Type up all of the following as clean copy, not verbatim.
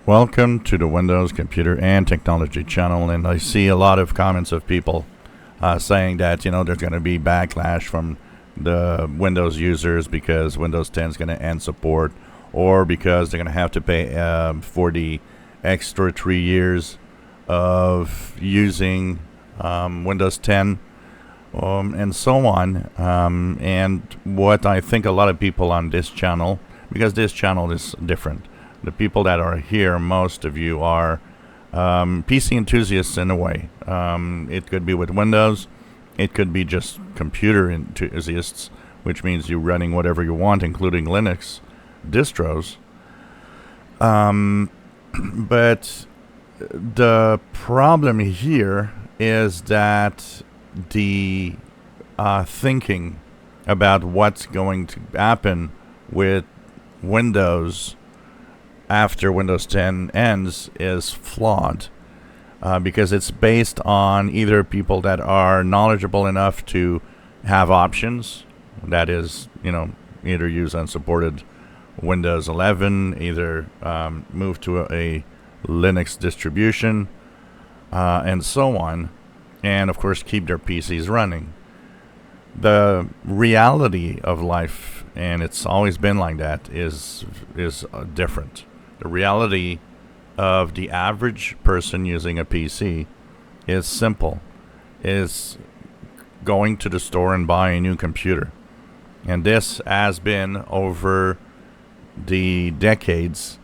Welcome to the Windows Computer and Technology channel, and I see a lot of comments of people saying that there's going to be backlash from the Windows users because Windows 10 is going to end support, or because they're going to have to pay for the extra 3 years of using Windows 10, and so on. And what I think a lot of people on this channel, because this channel is different. The people that are here, most of you are PC enthusiasts in a way. It could be with Windows. It could be just computer enthusiasts, which means you're running whatever you want, including Linux distros. But the problem here is that the thinking about what's going to happen with Windows after Windows 10 ends is flawed, because it's based on either people that are knowledgeable enough to have options, that is, either use unsupported Windows 11, either move to a Linux distribution, and so on, and of course keep their PCs running. The reality of life, and it's always been like that, is different. The reality of the average person using a PC is simple. Is going to the store and buy a new computer. And this has been over the decades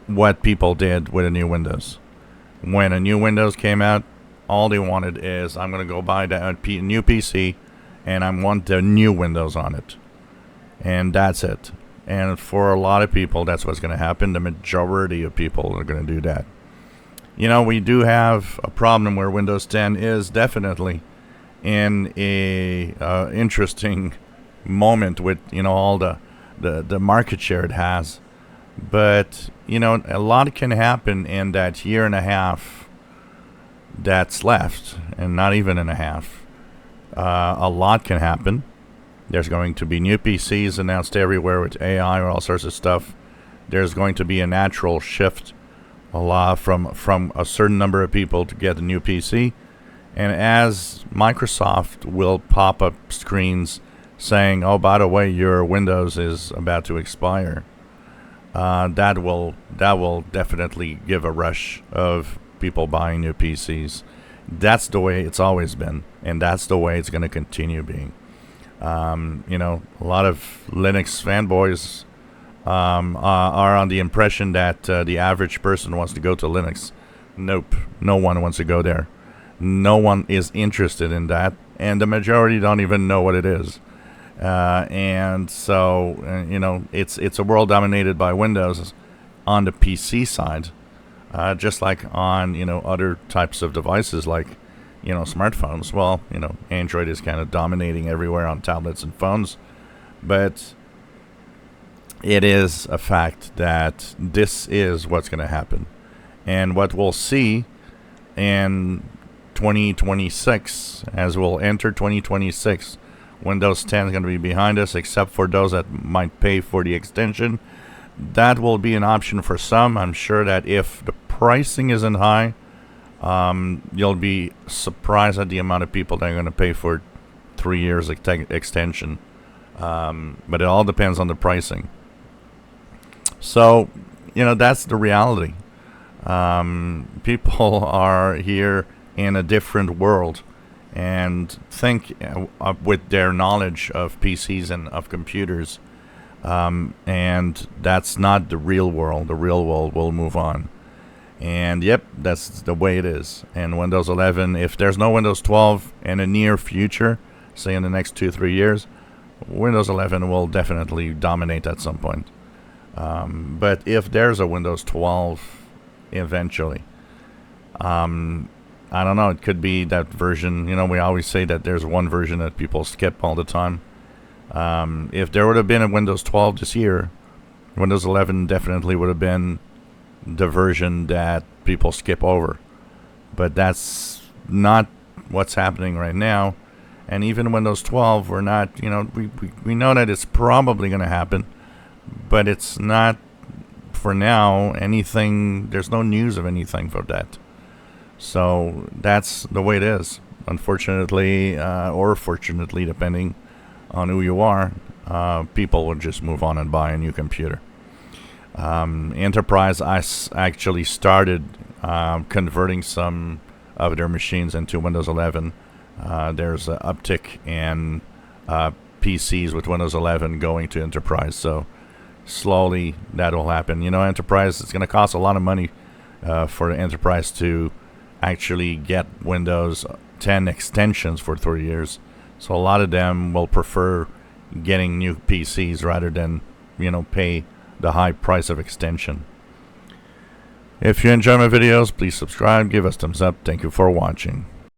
what people did with a new Windows. When a new Windows came out, all they wanted is, I'm going to go buy a new PC and I want the new Windows on it. And that's it. And for a lot of people, that's what's going to happen. The majority of people are going to do that. We do have a problem where Windows 10 is definitely in a interesting moment with all the market share it has. But a lot can happen in that year and a half that's left, and not even in a half. A lot can happen. There's going to be new PCs announced everywhere with AI or all sorts of stuff. There's going to be a natural shift from a certain number of people to get a new PC. And as Microsoft will pop up screens saying, oh, by the way, your Windows is about to expire, that will definitely give a rush of people buying new PCs. That's the way it's always been, and that's the way it's going to continue being. A lot of Linux fanboys are on the impression that the average person wants to go to Linux. Nope, no one wants to go there. No one is interested in that, and the majority don't even know what it is. And so, it's a world dominated by Windows on the PC side, just like on other types of devices like smartphones. Well, Android is kind of dominating everywhere on tablets and phones, but it is a fact that this is what's going to happen. And what we'll see in 2026, as we'll enter 2026, Windows 10 is going to be behind us, except for those that might pay for the extension. That will be an option for some. I'm sure that if the pricing isn't high, you'll be surprised at the amount of people that are going to pay for 3 years extension. But it all depends on the pricing. So, that's the reality. People are here in a different world and think with their knowledge of PCs and of computers. And that's not the real world. The real world will move on. And yep, that's the way it is. And Windows 11, if there's no Windows 12 in the near future, say in the next 2-3 years, Windows 11 will definitely dominate at some point. But if there's a Windows 12 eventually, I don't know, it could be that version. We always say that there's one version that people skip all the time. If there would have been a Windows 12 this year, Windows 11 definitely would have been the version that people skip over. But that's not what's happening right now. And even Windows 12, we're not, we know that it's probably going to happen, but it's not for now, there's no news of anything for that. So that's the way it is. Unfortunately, or fortunately, depending on who you are, people will just move on and buy a new computer. Enterprise actually started converting some of their machines into Windows 11. There's an uptick in PCs with Windows 11 going to Enterprise, so slowly that will happen. Enterprise, it's going to cost a lot of money for Enterprise to actually get Windows 10 extensions for 3 years. So a lot of them will prefer getting new PCs rather than, pay the high price of extension. If you enjoy my videos, please subscribe, give us thumbs up. Thank you for watching.